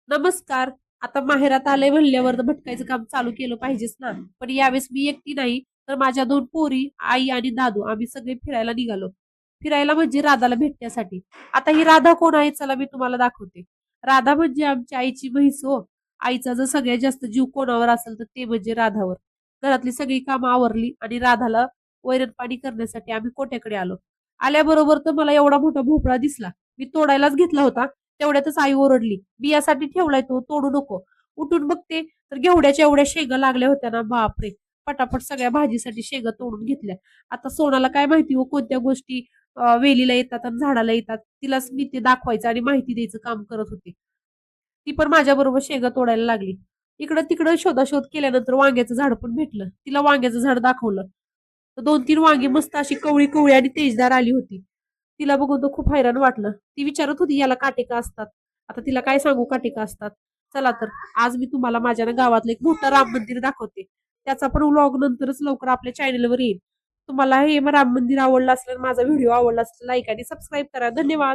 नमस्कार. आता माहेरात आले म्हणल्यावर तर भटकायचं काम चालू केलं पाहिजेच ना. पण यावेळेस मी एकटी नाही, तर माझ्या 2 पोरी, आई आणि दादू आम्ही सगळे फिरायला निघालो. फिरायला म्हणजे राधाला भेटण्यासाठी. आता ही राधा कोण आहे चला मी तुम्हाला दाखवते. राधा म्हणजे आमच्या आईची म्हैस हो. आईचा जर सगळ्यात जास्त जीव कोणावर असेल तर ते म्हणजे राधावर. घरातली सगळी कामं आवरली आणि राधाला वैरण पाणी करण्यासाठी आम्ही कोट्याकडे आलो. आल्याबरोबर तर मला एवढा मोठा भोपळा दिसला. मी तोडायलाच घेतला होता. तेवढ्यातच आई ओरडली, बियासाठी ठेवलाय तो तोडू नको. उठून बघते तर घेवड्याच्या एवढ्या शेंगा लागल्या होत्या ना बापरे. पटापट सगळ्या भाजीसाठी शेंगा तोडून घेतल्या. आता सोनाला काय माहिती हो कोणत्या गोष्टी वेलीला येतात आणि झाडाला येतात. तिलाच मी ते दाखवायचं आणि माहिती द्यायचं काम करत होते. ती पण माझ्या बरोबर शेंगा तोडायला लागली. इकडं तिकडं शोधाशोध केल्यानंतर वांग्याचं झाड पण भेटलं. तिला वांग्याचं झाड दाखवलं. तर 2-3 वांगी मस्त अशी कवळी कवळी आणि तेजदार आली होती. तिला बघून तर खूप हैराण वाटलं. ती विचारत होती याला काटे का असतात? आता तिला काय सांगू काटे का असतात? चला तर आज मी तुम्हाला माझ्या ना गावातलं एक मोठं राम मंदिर दाखवते. त्याचा पण व्लॉग नंतरच लवकर आपल्या चॅनलवर येईल. तुम्हाला हे राम मंदिर आवडलं असलं माझा व्हिडिओ आवडला असेल लाईक आणि सबस्क्राईब करा. धन्यवाद.